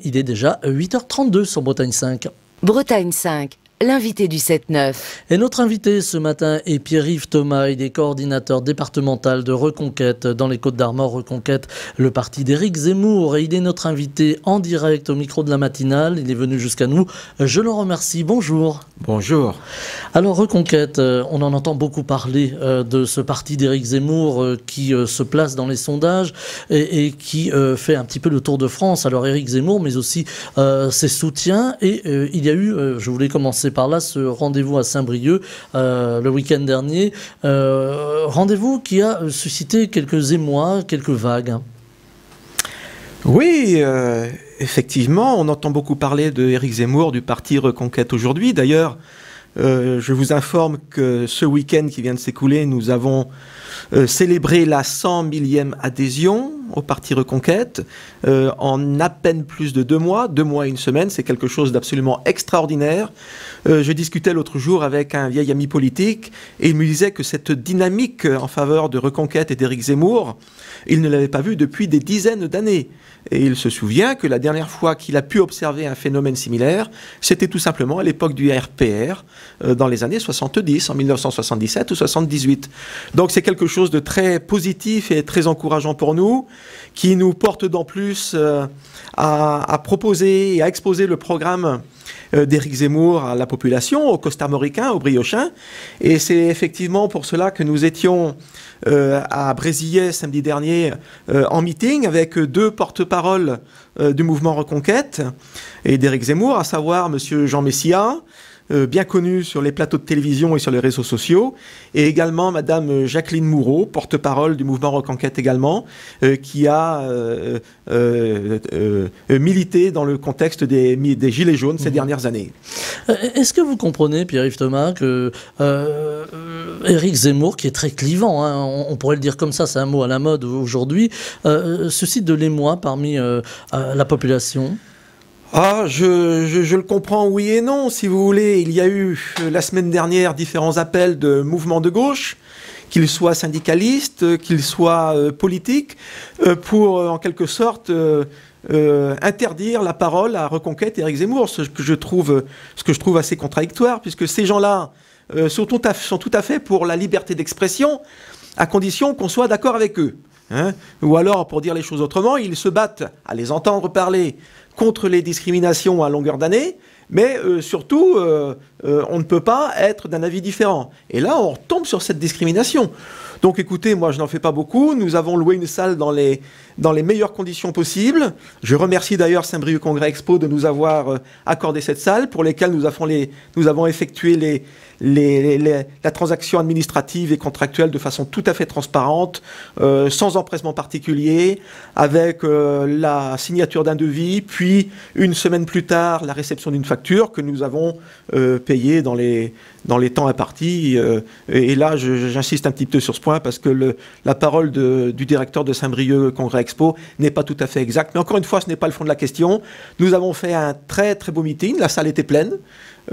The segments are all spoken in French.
Il est déjà 8h32 sur Bretagne 5. Bretagne 5, l'invité du 7-9. Et notre invité ce matin est Pierre-Yves Thomas. Il est coordinateur départemental de Reconquête dans les Côtes-d'Armor. Reconquête, le parti d'Éric Zemmour. Et il est notre invité en direct au micro de la matinale. Il est venu jusqu'à nous. Je le remercie. Bonjour. Bonjour. Alors Reconquête, on en entend beaucoup parler de ce parti d'Éric Zemmour qui se place dans les sondages et qui fait un petit peu le tour de France. Alors Éric Zemmour, mais aussi ses soutiens. Et il y a eu, je voulais commencer par là, ce rendez-vous à Saint-Brieuc le week-end dernier. Rendez-vous qui a suscité quelques émois, quelques vagues. Oui, effectivement, on entend beaucoup parler de Éric Zemmour, du parti Reconquête aujourd'hui. D'ailleurs, je vous informe que ce week-end qui vient de s'écouler, nous avons célébré la 100 millième adhésion au parti Reconquête en à peine plus de 2 mois et une semaine. C'est quelque chose d'absolument extraordinaire. Je discutais l'autre jour avec un vieil ami politique et il me disait que cette dynamique en faveur de Reconquête et d'Éric Zemmour, il ne l'avait pas vue depuis des dizaines d'années. Et il se souvient que la dernière fois qu'il a pu observer un phénomène similaire, c'était tout simplement à l'époque du RPR, dans les années 70, en 1977 ou 78. Donc c'est quelque chose de très positif et très encourageant pour nous, qui nous porte d'en plus à proposer et à exposer le programme d'Éric Zemmour à la population, aux Costarmoricains, aux Briochins. Et c'est effectivement pour cela que nous étions à Brésillet samedi dernier en meeting avec 2 porte-paroles du mouvement Reconquête et d'Éric Zemmour, à savoir M. Jean Messia, bien connu sur les plateaux de télévision et sur les réseaux sociaux, et également Madame Jacqueline Moureau, porte-parole du mouvement Reconquête également, qui a milité dans le contexte des Gilets jaunes ces dernières années. Est-ce que vous comprenez, Pierre-Yves Thomas, que Éric Zemmour, qui est très clivant, hein, on pourrait le dire comme ça, c'est un mot à la mode aujourd'hui, suscite de l'émoi parmi la population ? Ah, je le comprends, oui et non, si vous voulez. Il y a eu la semaine dernière différents appels de mouvements de gauche, qu'ils soient syndicalistes, qu'ils soient politiques, pour en quelque sorte interdire la parole à Reconquête et Éric Zemmour, ce que je trouve assez contradictoire, puisque ces gens-là sont tout à fait pour la liberté d'expression, à condition qu'on soit d'accord avec eux. Hein. Ou alors, pour dire les choses autrement, ils se battent à les entendre parler contre les discriminations à longueur d'année, mais surtout, on ne peut pas être d'un avis différent. Et là, on retombe sur cette discrimination. Donc écoutez, moi je n'en fais pas beaucoup. Nous avons loué une salle dans les meilleures conditions possibles. Je remercie d'ailleurs Saint-Brieuc Congrès Expo de nous avoir accordé cette salle pour lesquelles nous avons effectué la transaction administrative et contractuelle de façon tout à fait transparente, sans empressement particulier, avec la signature d'un devis, puis une semaine plus tard la réception d'une facture que nous avons payée dans les temps impartis. Et là, j'insiste un petit peu sur ce point parce que la parole du directeur de Saint-Brieuc Congrès Expo n'est pas tout à fait exacte. Mais encore une fois, ce n'est pas le fond de la question. Nous avons fait un très très beau meeting. La salle était pleine.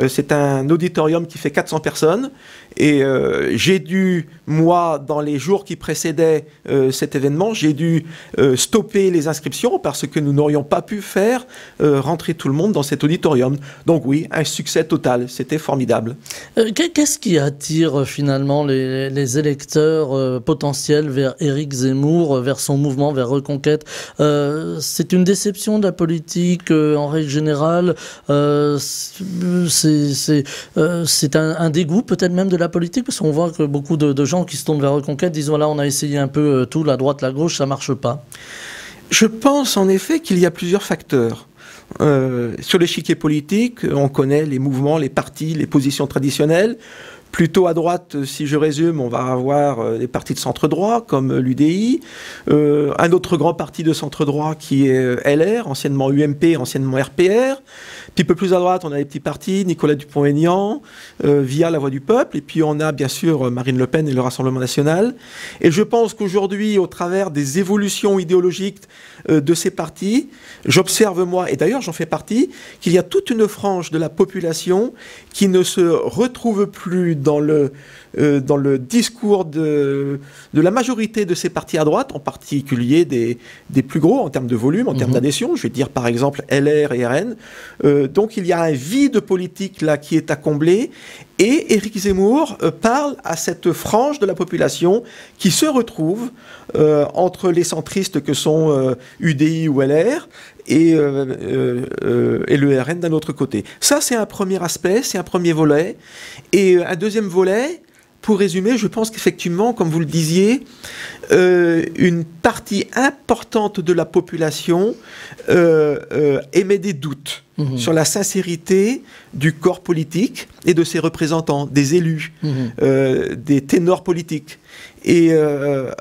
C'est un auditorium qui fait 400 personnes. Et j'ai dû, moi, dans les jours qui précédaient cet événement, j'ai dû stopper les inscriptions parce que nous n'aurions pas pu faire rentrer tout le monde dans cet auditorium. Donc oui, un succès total. C'était formidable. Qu'est-ce qui attire finalement les électeurs potentiels vers Éric Zemmour, vers son mouvement, vers Reconquête? C'est une déception de la politique en règle générale? C'est un dégoût peut-être même de la politique, parce qu'on voit que beaucoup de gens qui se tournent vers Reconquête disent voilà, on a essayé un peu tout, la droite, la gauche, ça marche pas. Je pense en effet qu'il y a plusieurs facteurs. Sur l'échiquier politique, on connaît les mouvements, les partis, les positions traditionnelles. Plutôt à droite, si je résume, on va avoir des partis de centre-droit comme l'UDI, un autre grand parti de centre-droit qui est LR, anciennement UMP, anciennement RPR. Un petit peu plus à droite, on a les petits partis, Nicolas Dupont-Aignan, via La Voix du Peuple, et puis on a bien sûr Marine Le Pen et le Rassemblement National. Et je pense qu'aujourd'hui, au travers des évolutions idéologiques de ces partis, j'observe moi, et d'ailleurs j'en fais partie, qu'il y a toute une frange de la population qui ne se retrouve plus dans le discours de la majorité de ces partis à droite, en particulier des plus gros en termes de volume, en termes d'adhésion. Je vais dire par exemple LR et RN. Donc il y a un vide politique là qui est à combler. Et Éric Zemmour parle à cette frange de la population qui se retrouve entre les centristes que sont UDI ou LR et le RN d'un autre côté. Ça, c'est un premier aspect, c'est un premier volet. Et un deuxième volet, pour résumer, je pense qu'effectivement, comme vous le disiez, une partie importante de la population émet des doutes sur la sincérité du corps politique et de ses représentants, des élus, des ténors politiques. Et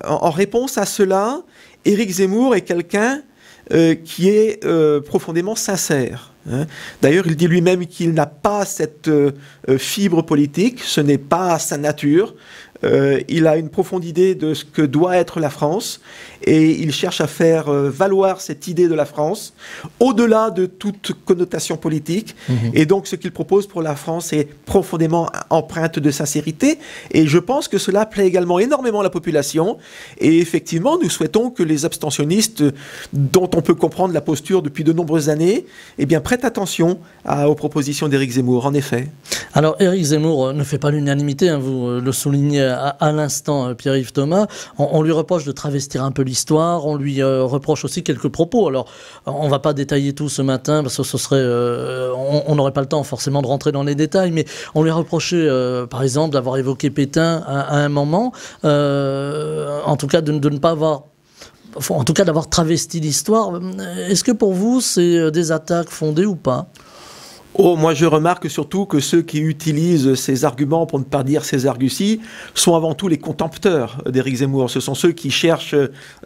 en réponse à cela, Éric Zemmour est quelqu'un qui est profondément sincère. D'ailleurs, il dit lui-même qu'il n'a pas cette fibre politique, ce n'est pas sa nature. Il a une profonde idée de ce que doit être la France et il cherche à faire valoir cette idée de la France au-delà de toute connotation politique. Et donc, ce qu'il propose pour la France est profondément empreinte de sincérité et je pense que cela plaît également énormément à la population. Et effectivement, nous souhaitons que les abstentionnistes, dont on peut comprendre la posture depuis de nombreuses années, eh bien, prêtent attention aux propositions d'Éric Zemmour, en effet. Alors, Éric Zemmour ne fait pas l'unanimité, hein, vous le soulignez à l'instant, Pierre-Yves Thomas. On lui reproche de travestir un peu l'histoire, on lui reproche aussi quelques propos. Alors, on ne va pas détailler tout ce matin, parce que ce serait, on n'aurait pas le temps forcément de rentrer dans les détails, mais on lui a reproché, par exemple, d'avoir évoqué Pétain à un moment, en tout cas de ne pas avoir... En tout cas, d'avoir travesti l'histoire. Est-ce que pour vous, c'est des attaques fondées ou pas ? Oh, moi je remarque surtout que ceux qui utilisent ces arguments, pour ne pas dire ces arguties, sont avant tout les contempteurs d'Éric Zemmour. Ce sont ceux qui cherchent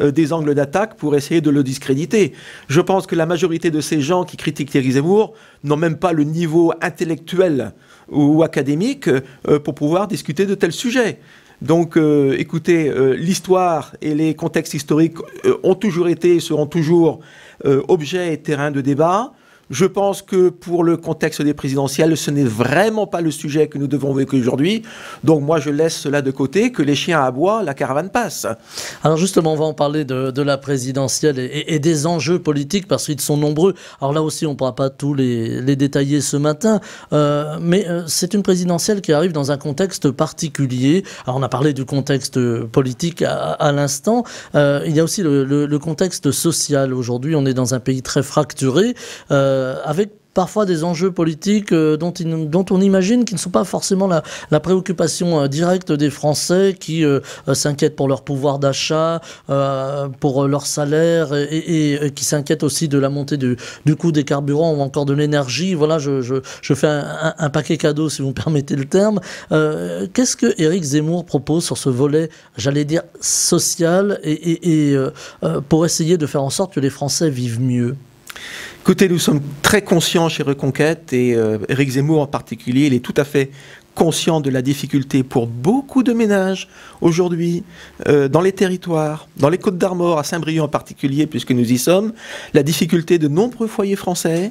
des angles d'attaque pour essayer de le discréditer. Je pense que la majorité de ces gens qui critiquent Éric Zemmour n'ont même pas le niveau intellectuel ou académique pour pouvoir discuter de tels sujets. Donc, écoutez, l'histoire et les contextes historiques ont toujours été et seront toujours objet et terrain de débat. Je pense que pour le contexte des présidentielles, ce n'est vraiment pas le sujet que nous devons évoquer aujourd'hui. Donc moi, je laisse cela de côté, que les chiens aboient, la caravane passe. Alors justement, on va en parler de la présidentielle et des enjeux politiques, parce qu'ils sont nombreux. Alors là aussi, on ne pourra pas tous les détailler ce matin, mais c'est une présidentielle qui arrive dans un contexte particulier. Alors on a parlé du contexte politique à l'instant. Il y a aussi le contexte social. Aujourd'hui, on est dans un pays très fracturé, avec parfois des enjeux politiques dont on imagine qu'ils ne sont pas forcément la préoccupation directe des Français qui s'inquiètent pour leur pouvoir d'achat, pour leur salaire et qui s'inquiètent aussi de la montée du coût des carburants ou encore de l'énergie. Voilà, je fais un paquet cadeau si vous me permettez le terme. Qu'est-ce que Éric Zemmour propose sur ce volet, j'allais dire, social et pour essayer de faire en sorte que les Français vivent mieux ? Écoutez, nous sommes très conscients chez Reconquête, et Éric Zemmour en particulier, il est tout à fait conscient de la difficulté pour beaucoup de ménages aujourd'hui dans les territoires, dans les Côtes-d'Armor, à Saint-Brieuc en particulier, puisque nous y sommes, la difficulté de nombreux foyers français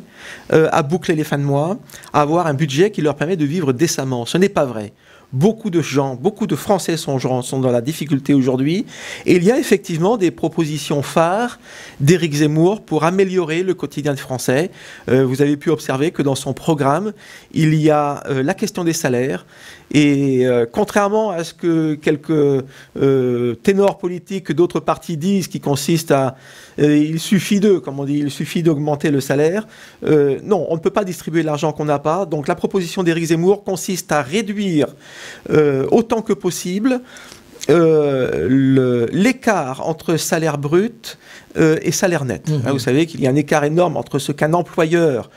à boucler les fins de mois, à avoir un budget qui leur permet de vivre décemment. Ce n'est pas vrai. Beaucoup de gens, beaucoup de Français sont dans la difficulté aujourd'hui. Et il y a effectivement des propositions phares d'Éric Zemmour pour améliorer le quotidien des Français. Vous avez pu observer que dans son programme, il y a la question des salaires. Et contrairement à ce que quelques ténors politiques d'autres partis disent, qui consiste à il suffit comme on dit, il suffit d'augmenter le salaire. Non, on ne peut pas distribuer l'argent qu'on n'a pas. Donc la proposition d'Éric Zemmour consiste à réduire autant que possible l'écart entre salaire brut et salaire net. Vous savez qu'il y a un écart énorme entre ce qu'un employeur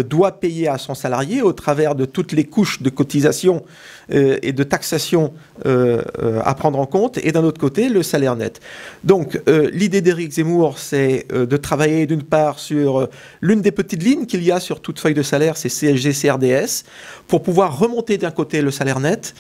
doit payer à son salarié au travers de toutes les couches de cotisation et de taxation à prendre en compte, et d'un autre côté, le salaire net. Donc, l'idée d'Éric Zemmour, c'est de travailler d'une part sur l'une des petites lignes qu'il y a sur toute feuille de salaire, c'est CSG, CRDS, pour pouvoir remonter d'un côté le salaire net,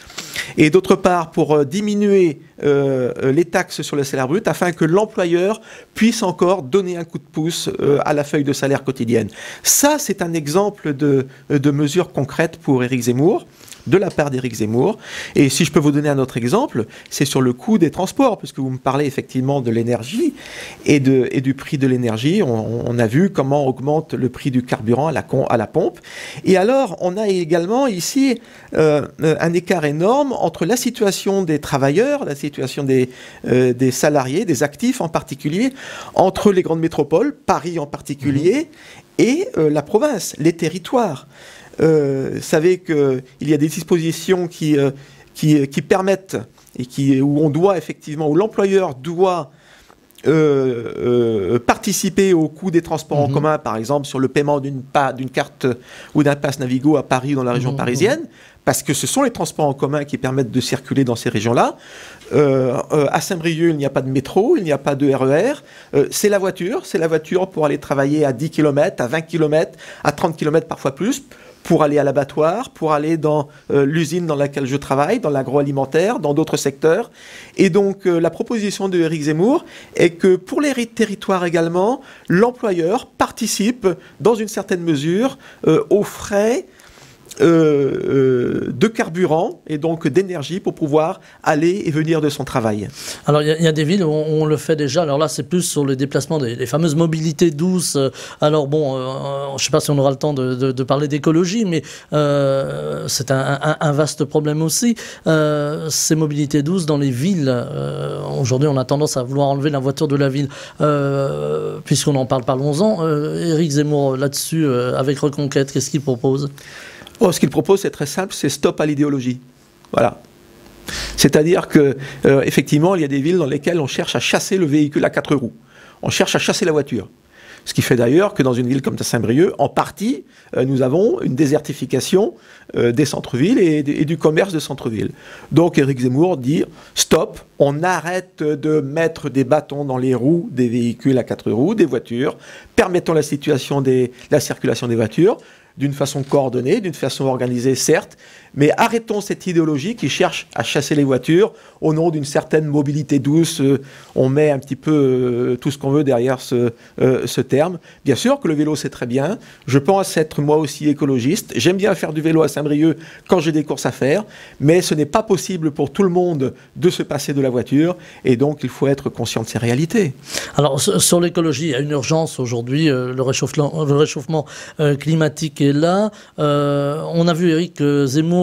et d'autre part, pour diminuer les taxes sur le salaire brut afin que l'employeur puisse encore donner un coup de pouce à la feuille de salaire quotidienne. Ça, c'est un exemple de mesures concrètes pour Éric Zemmour, de la part d'Éric Zemmour. Et si je peux vous donner un autre exemple, c'est sur le coût des transports, puisque vous me parlez effectivement de l'énergie et du prix de l'énergie. On a vu comment augmente le prix du carburant à la pompe. Et alors, on a également ici un écart énorme entre la situation des travailleurs, la situation des salariés, des actifs en particulier, entre les grandes métropoles, Paris en particulier, et la province, les territoires. Vous savez qu'il y a des dispositions qui permettent et où l'employeur doit participer au coût des transports en commun, par exemple sur le paiement d'une carte ou d'un pass Navigo à Paris, dans la région parisienne, parce que ce sont les transports en commun qui permettent de circuler dans ces régions-là. À Saint-Brieuc, il n'y a pas de métro, il n'y a pas de RER. C'est la voiture pour aller travailler à 10 km, à 20 km, à 30 km, parfois plus, pour aller à l'abattoir, pour aller dans l'usine dans laquelle je travaille, dans l'agroalimentaire, dans d'autres secteurs. Et donc, la proposition de Éric Zemmour est que pour les territoires également, l'employeur participe dans une certaine mesure aux frais de carburant et donc d'énergie pour pouvoir aller et venir de son travail. Alors il y a des villes où on le fait déjà. Alors là c'est plus sur les déplacements des fameuses mobilités douces. Alors bon, je ne sais pas si on aura le temps de parler d'écologie, mais c'est un vaste problème aussi. Ces mobilités douces dans les villes. Aujourd'hui on a tendance à vouloir enlever la voiture de la ville. Puisqu'on en parle, parlons-en. Éric Zemmour là-dessus, avec Reconquête, qu'est-ce qu'il propose ? Ce qu'il propose, c'est très simple, c'est stop à l'idéologie. Voilà. C'est-à-dire que, effectivement, il y a des villes dans lesquelles on cherche à chasser le véhicule à 4 roues. On cherche à chasser la voiture. Ce qui fait d'ailleurs que dans une ville comme Saint-Brieuc, en partie, nous avons une désertification des centres-villes et du commerce de centre-ville. Donc Éric Zemmour dit stop, on arrête de mettre des bâtons dans les roues des véhicules à 4 roues, des voitures, permettons la circulation des voitures d'une façon coordonnée, d'une façon organisée, certes, mais arrêtons cette idéologie qui cherche à chasser les voitures au nom d'une certaine mobilité douce. On met un petit peu tout ce qu'on veut derrière ce terme. Bien sûr que le vélo, c'est très bien. Je pense être moi aussi écologiste. J'aime bien faire du vélo à Saint-Brieuc quand j'ai des courses à faire, mais ce n'est pas possible pour tout le monde de se passer de la voiture, et donc il faut être conscient de ces réalités. Alors, sur l'écologie, il y a une urgence aujourd'hui. Le réchauffement climatique est là. On a vu Éric Zemmour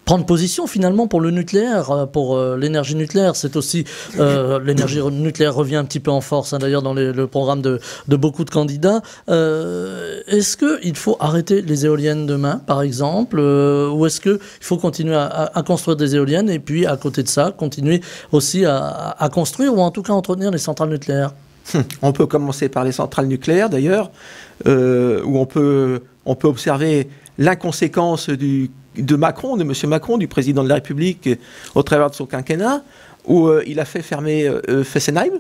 prendre position finalement pour le nucléaire, pour l'énergie nucléaire. C'est aussi l'énergie nucléaire revient un petit peu en force, hein, d'ailleurs dans le programme de beaucoup de candidats. Est-ce qu'il faut arrêter les éoliennes demain, par exemple, ou est-ce qu'il faut continuer à construire des éoliennes et puis à côté de ça continuer aussi à construire ou en tout cas entretenir les centrales nucléaires? On peut commencer par les centrales nucléaires d'ailleurs, où on peut observer l'inconséquence de M. Macron, du président de la République, au travers de son quinquennat, où il a fait fermer Fessenheim,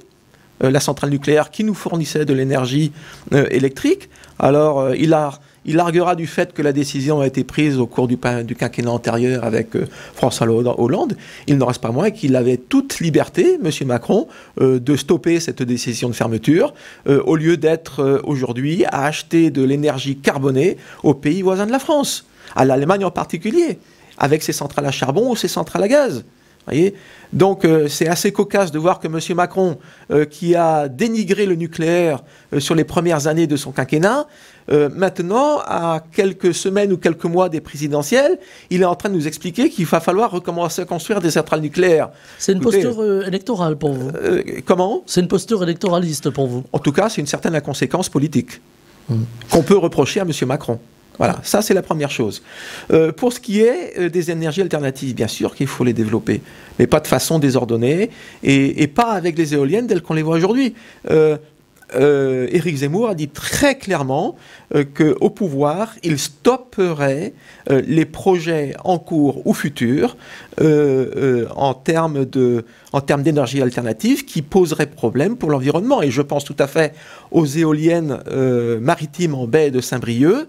la centrale nucléaire qui nous fournissait de l'énergie électrique. Alors, il arguera du fait que la décision a été prise au cours du quinquennat antérieur avec François Hollande. Il n'en reste pas moins qu'il avait toute liberté, M. Macron, de stopper cette décision de fermeture, au lieu d'être aujourd'hui à acheter de l'énergie carbonée aux pays voisins de la France, à l'Allemagne en particulier, avec ses centrales à charbon ou ses centrales à gaz. Voyez, donc c'est assez cocasse de voir que M. Macron, qui a dénigré le nucléaire sur les premières années de son quinquennat, maintenant, à quelques semaines ou quelques mois des présidentielles, il est en train de nous expliquer qu'il va falloir recommencer à construire des centrales nucléaires. C'est une posture électorale pour vous. Comment ? C'est une posture électoraliste pour vous. En tout cas, c'est une certaine inconséquence politique qu'on peut reprocher à M. Macron. Voilà, ça c'est la première chose. Pour ce qui est des énergies alternatives, bien sûr qu'il faut les développer, mais pas de façon désordonnée et pas avec les éoliennes telles qu'on les voit aujourd'hui. Éric Zemmour a dit très clairement qu'au pouvoir, il stopperait les projets en cours ou futurs en termes d'énergie alternative qui poseraient problème pour l'environnement. Et je pense tout à fait aux éoliennes maritimes en baie de Saint-Brieuc,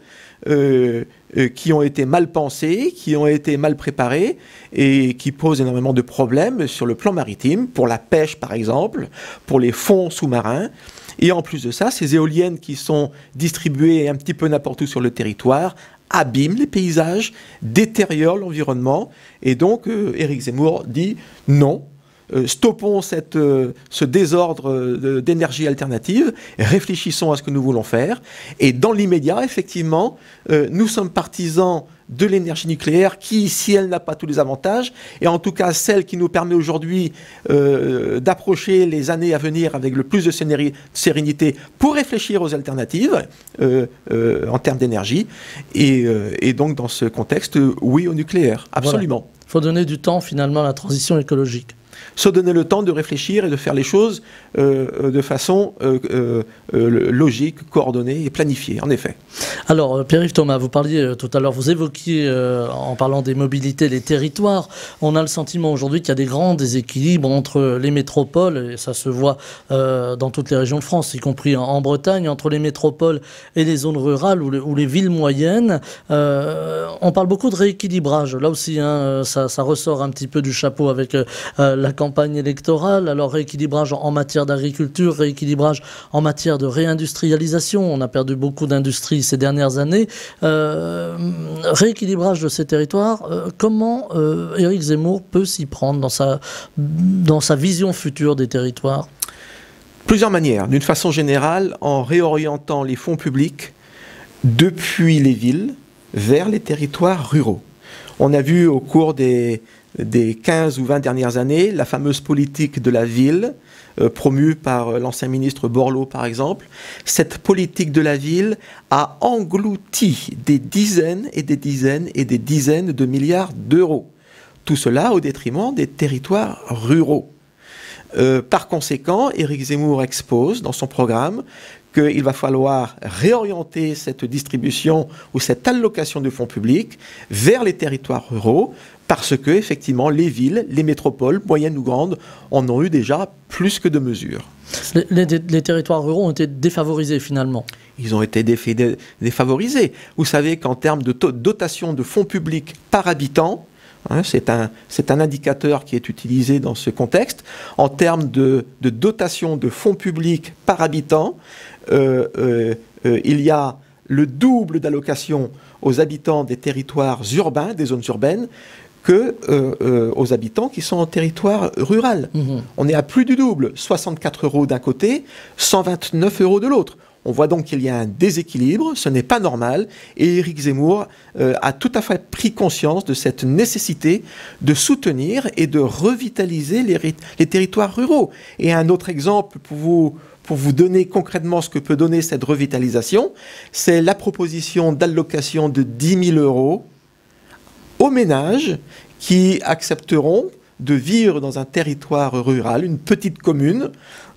qui ont été mal pensés, qui ont été mal préparés et qui posent énormément de problèmes sur le plan maritime, pour la pêche par exemple, pour les fonds sous-marins. Et en plus de ça, ces éoliennes qui sont distribuées un petit peu n'importe où sur le territoire abîment les paysages, détériorent l'environnement. Et donc, Éric Zemmour dit non. Stoppons ce désordre d'énergie alternative, réfléchissons à ce que nous voulons faire. Et dans l'immédiat, effectivement, nous sommes partisans de l'énergie nucléaire qui, si elle n'a pas tous les avantages, et en tout cas celle qui nous permet aujourd'hui d'approcher les années à venir avec le plus de sérénité pour réfléchir aux alternatives en termes d'énergie. Et donc dans ce contexte, oui au nucléaire, absolument. Voilà. Il faut donner du temps finalement à la transition écologique. Se donner le temps de réfléchir et de faire les choses de façon logique, coordonnée et planifiée, en effet. Alors, Pierre-Yves Thomas, vous parliez tout à l'heure, vous évoquiez, en parlant des mobilités, les territoires. On a le sentiment aujourd'hui qu'il y a des grands déséquilibres entre les métropoles, et ça se voit dans toutes les régions de France, y compris en Bretagne, entre les métropoles et les zones rurales ou les villes moyennes. On parle beaucoup de rééquilibrage. Là aussi, hein, ça ressort un petit peu du chapeau avec la campagne électorale. Alors, rééquilibrage en matière d'agriculture, rééquilibrage en matière de réindustrialisation. On a perdu beaucoup d'industries ces dernières années. Rééquilibrage de ces territoires. Comment Éric Zemmour peut s'y prendre dans sa vision future des territoires? Plusieurs manières. D'une façon générale, en réorientant les fonds publics depuis les villes vers les territoires ruraux. On a vu au cours des 15 ou 20 dernières années la fameuse politique de la ville, promue par l'ancien ministre Borloo par exemple. Cette politique de la ville a englouti des dizaines et des dizaines et des dizaines de milliards d'euros. Tout cela au détriment des territoires ruraux. Par conséquent, Éric Zemmour expose dans son programme qu'il va falloir réorienter cette distribution ou cette allocation de fonds publics vers les territoires ruraux parce que, effectivement, les villes, les métropoles, moyennes ou grandes, en ont eu déjà plus que de mesures. Les territoires ruraux ont été défavorisés finalement. Ils ont été défavorisés. Vous savez qu'en termes de dotation de fonds publics par habitant, hein, c'est un indicateur qui est utilisé dans ce contexte. En termes de dotation de fonds publics par habitant, il y a le double d'allocation aux habitants des territoires urbains, des zones urbaines, que aux habitants qui sont en territoire rural. On est à plus du double, 64 € d'un côté, 129 € de l'autre. On voit donc qu'il y a un déséquilibre, ce n'est pas normal, et Éric Zemmour a tout à fait pris conscience de cette nécessité de soutenir et de revitaliser les territoires ruraux. Et un autre exemple pour vous donner concrètement ce que peut donner cette revitalisation, c'est la proposition d'allocation de 10 000 € aux ménages qui accepteront de vivre dans un territoire rural, une petite commune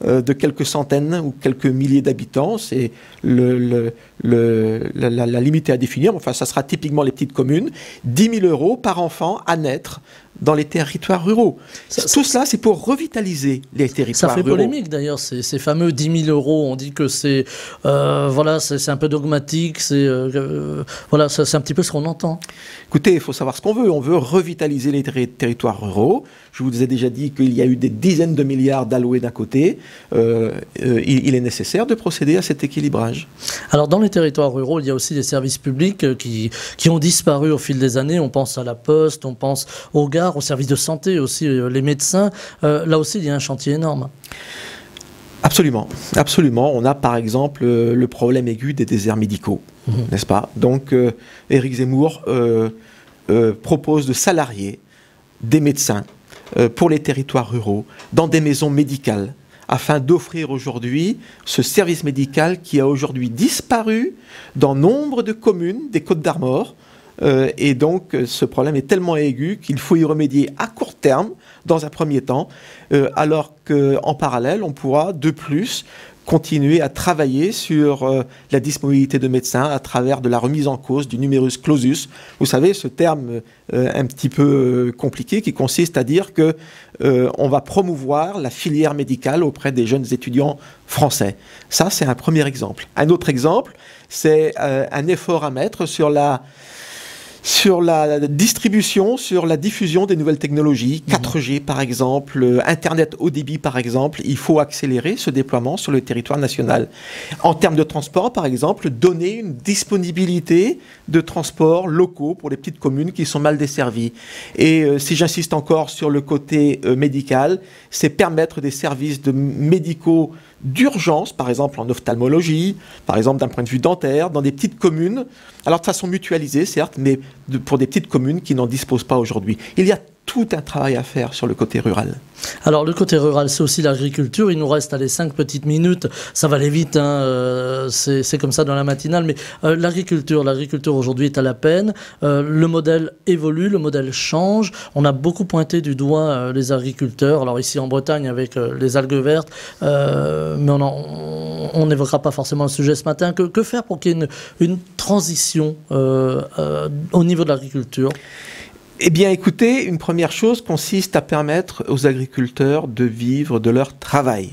de quelques centaines ou quelques milliers d'habitants. C'est la limite à définir, enfin ça sera typiquement les petites communes. 10 000 € par enfant à naître dans les territoires ruraux. Tout cela, c'est pour revitaliser les territoires ruraux. Ça fait polémique d'ailleurs, ces fameux 10 000 €. On dit que c'est voilà, c'est un peu dogmatique, voilà, c'est un petit peu ce qu'on entend. Écoutez, il faut savoir ce qu'on veut. On veut revitaliser les territoires ruraux. Je vous ai déjà dit qu'il y a eu des dizaines de milliards d'alloués d'un côté. Il est nécessaire de procéder à cet équilibrage. Alors dans les territoires ruraux, il y a aussi des services publics qui ont disparu au fil des années. On pense à la poste, on pense aux gares, aux services de santé aussi, les médecins. Là aussi, il y a un chantier énorme. Absolument, absolument. On a par exemple le problème aigu des déserts médicaux, n'est-ce pas? Donc Éric Zemmour propose de salarier des médecins pour les territoires ruraux dans des maisons médicales afin d'offrir aujourd'hui ce service médical qui a aujourd'hui disparu dans nombre de communes des Côtes-d'Armor. Et donc, ce problème est tellement aigu qu'il faut y remédier à court terme, dans un premier temps, alors qu'en parallèle, on pourra de plus continuer à travailler sur la disponibilité de médecins à travers de la remise en cause du numerus clausus. Vous savez, ce terme un petit peu compliqué qui consiste à dire que on va promouvoir la filière médicale auprès des jeunes étudiants français. Ça, c'est un premier exemple. Un autre exemple, c'est un effort à mettre sur la distribution, sur la diffusion des nouvelles technologies, 4G par exemple, Internet haut débit par exemple. Il faut accélérer ce déploiement sur le territoire national. En termes de transport par exemple, donner une disponibilité de transports locaux pour les petites communes qui sont mal desservies. Et si j'insiste encore sur le côté médical, c'est permettre des services médicaux d'urgence, par exemple en ophtalmologie, par exemple d'un point de vue dentaire, dans des petites communes, alors de façon mutualisée certes, mais pour des petites communes qui n'en disposent pas aujourd'hui. Il y a tout un travail à faire sur le côté rural. Alors le côté rural, c'est aussi l'agriculture. Il nous reste 5 petites minutes. Ça va aller vite, hein. C'est comme ça dans la matinale. Mais l'agriculture aujourd'hui est à la peine. Le modèle évolue, le modèle change. On a beaucoup pointé du doigt les agriculteurs. Alors ici en Bretagne avec les algues vertes, mais on n'évoquera pas forcément le sujet ce matin. Que faire pour qu'il y ait une transition au niveau de l'agriculture ? Eh bien, écoutez, une première chose consiste à permettre aux agriculteurs de vivre de leur travail.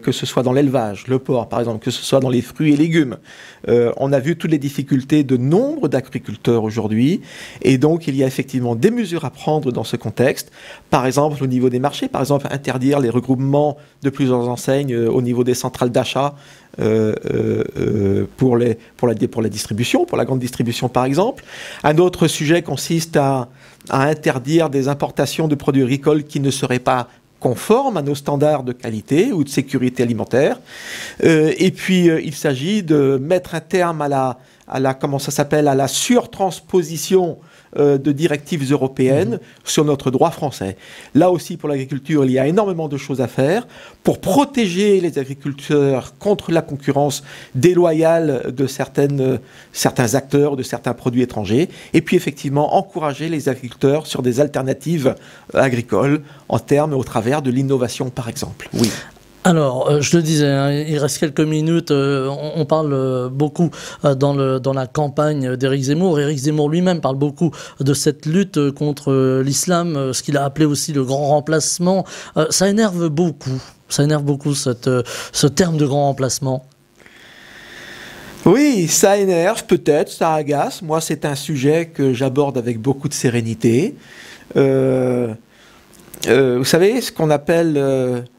Que ce soit dans l'élevage, le porc par exemple, que ce soit dans les fruits et légumes. On a vu toutes les difficultés de nombre d'agriculteurs aujourd'hui, et donc il y a effectivement des mesures à prendre dans ce contexte. Par exemple, au niveau des marchés, par exemple, interdire les regroupements de plusieurs enseignes au niveau des centrales d'achat pour la distribution, pour la grande distribution par exemple. Un autre sujet consiste à interdire des importations de produits agricoles qui ne seraient pas conformes à nos standards de qualité ou de sécurité alimentaire. Et puis, il s'agit de mettre un terme à la surtransposition de directives européennes sur notre droit français. Là aussi, pour l'agriculture, il y a énormément de choses à faire pour protéger les agriculteurs contre la concurrence déloyale de certains acteurs, de certains produits étrangers, et puis effectivement encourager les agriculteurs sur des alternatives agricoles en termes au travers de l'innovation, par exemple. Oui. Alors, je le disais, hein, il reste quelques minutes. On parle beaucoup dans la campagne d'Éric Zemmour. Éric Zemmour lui-même parle beaucoup de cette lutte contre l'islam, ce qu'il a appelé aussi le grand remplacement. Ça énerve beaucoup. Ça énerve beaucoup ce terme de grand remplacement. Oui, ça énerve peut-être, ça agace. Moi, c'est un sujet que j'aborde avec beaucoup de sérénité. Vous savez, ce qu'on appelle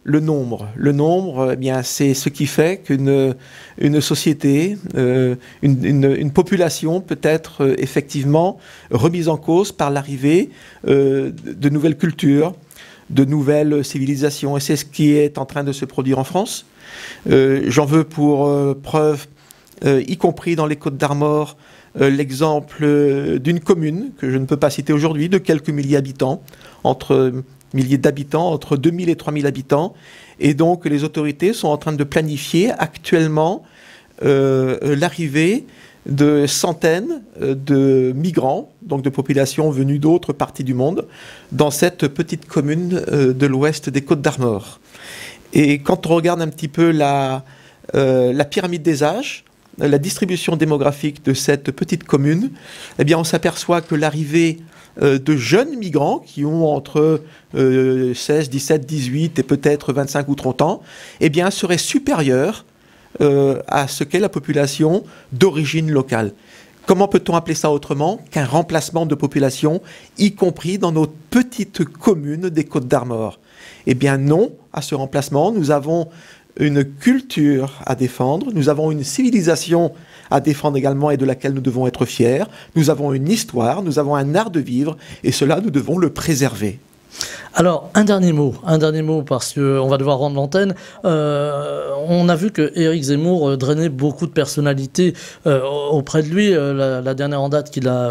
le nombre. Le nombre, eh bien, c'est ce qui fait qu'une société, une population peut être effectivement remise en cause par l'arrivée de nouvelles cultures, de nouvelles civilisations. Et c'est ce qui est en train de se produire en France. J'en veux pour preuve, y compris dans les Côtes-d'Armor, l'exemple d'une commune, que je ne peux pas citer aujourd'hui, de quelques milliers d'habitants, entre 2000 et 3000 habitants, et donc les autorités sont en train de planifier actuellement l'arrivée de centaines de migrants, donc de populations venues d'autres parties du monde, dans cette petite commune de l'ouest des Côtes-d'Armor. Et quand on regarde un petit peu la pyramide des âges, la distribution démographique de cette petite commune, eh bien on s'aperçoit que l'arrivée de jeunes migrants qui ont entre 16, 17, 18 et peut-être 25 ou 30 ans, eh bien, serait supérieure à ce qu'est la population d'origine locale. Comment peut-on appeler ça autrement qu'un remplacement de population, y compris dans nos petites communes des Côtes-d'Armor? Eh bien non, à ce remplacement, nous avons une culture à défendre, nous avons une civilisation à défendre également et de laquelle nous devons être fiers. Nous avons une histoire, nous avons un art de vivre et cela, nous devons le préserver. Alors, un dernier mot parce qu'on va devoir rendre l'antenne. On a vu que Éric Zemmour drainait beaucoup de personnalités auprès de lui. La dernière en date qu'il a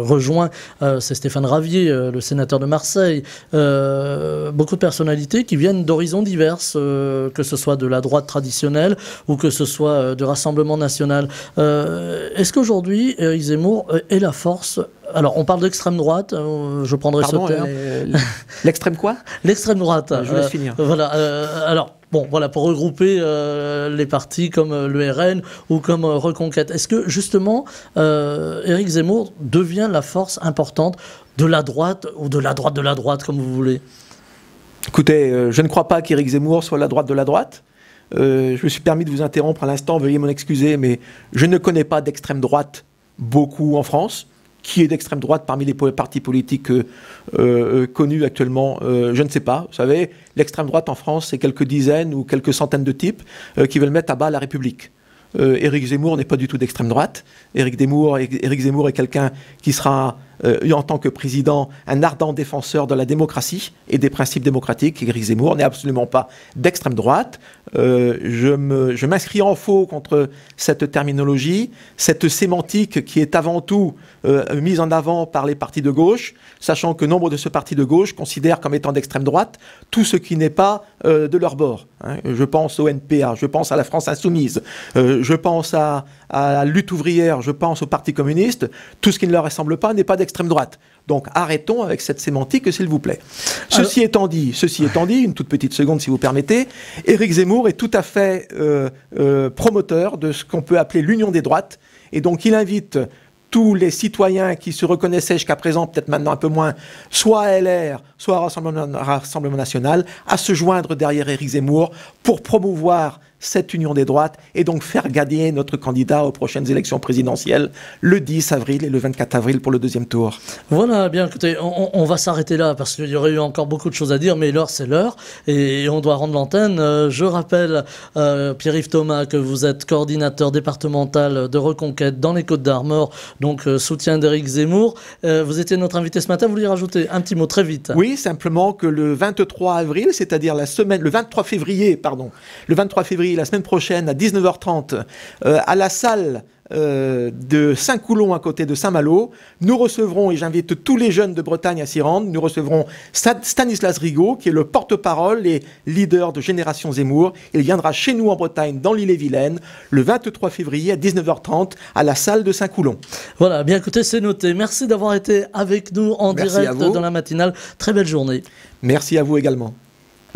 rejoint, c'est Stéphane Ravier, le sénateur de Marseille. Beaucoup de personnalités qui viennent d'horizons divers, que ce soit de la droite traditionnelle ou que ce soit du Rassemblement national. Est-ce qu'aujourd'hui, Éric Zemmour est la force? Alors, on parle d'extrême droite, je prendrai ce terme. L'extrême quoi? L'extrême droite. Je vous laisse finir. Voilà. Alors, bon, voilà, pour regrouper les partis comme le RN ou comme Reconquête. Est-ce que, justement, Éric Zemmour devient la force importante de la droite ou de la droite, comme vous voulez? Écoutez, je ne crois pas qu'Éric Zemmour soit la droite de la droite. Je me suis permis de vous interrompre à l'instant, veuillez m'en excuser, mais je ne connais pas d'extrême droite beaucoup en France. Qui est d'extrême droite parmi les partis politiques connus actuellement, je ne sais pas. Vous savez, l'extrême droite en France, c'est quelques dizaines ou quelques centaines de types qui veulent mettre à bas la République. Éric Zemmour n'est pas du tout d'extrême droite. Éric Zemmour est quelqu'un qui sera, en tant que président, un ardent défenseur de la démocratie et des principes démocratiques. Éric Zemmour n'est absolument pas d'extrême droite. Je m'inscris en faux contre cette terminologie, cette sémantique qui est avant tout mise en avant par les partis de gauche, sachant que nombre de ce parti de gauche considèrent comme étant d'extrême droite tout ce qui n'est pas de leur bord. Hein. Je pense au NPA, je pense à la France Insoumise, je pense à la lutte ouvrière, je pense au Parti communiste. Tout ce qui ne leur ressemble pas n'est pas d'extrême droite. Donc arrêtons avec cette sémantique, s'il vous plaît. Ceci étant dit, une toute petite seconde si vous permettez, Éric Zemmour est tout à fait promoteur de ce qu'on peut appeler l'union des droites. Et donc il invite tous les citoyens qui se reconnaissaient jusqu'à présent, peut-être maintenant un peu moins, soit à LR, soit à Rassemblement National, à se joindre derrière Éric Zemmour pour promouvoir cette union des droites et donc faire gagner notre candidat aux prochaines élections présidentielles le 10 avril et le 24 avril pour le deuxième tour. Voilà, bien écoutez, on va s'arrêter là parce qu'il y aurait eu encore beaucoup de choses à dire, mais l'heure c'est l'heure et on doit rendre l'antenne. Je rappelle, Pierre-Yves Thomas, que vous êtes coordinateur départemental de Reconquête dans les Côtes-d'Armor, donc soutien d'Éric Zemmour. Vous étiez notre invité ce matin, vous vouliez rajouter un petit mot très vite? Oui, simplement que le 23 avril, c'est-à-dire le 23 février, la semaine prochaine à 19h30 à la salle de Saint-Coulon à côté de Saint-Malo, nous recevrons, et j'invite tous les jeunes de Bretagne à s'y rendre, nous recevrons Stanislas Rigaud, qui est le porte-parole et leader de Génération Zemmour. Il viendra chez nous en Bretagne, dans l'Ille-et-Vilaine, le 23 février à 19h30 à la salle de Saint-Coulon. Voilà, bien écoutez, c'est noté. Merci d'avoir été avec nous en direct dans la matinale. Très belle journée. Merci à vous également.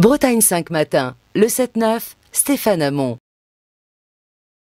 Bretagne 5 matin, le 7-9, Stéphane Hamon.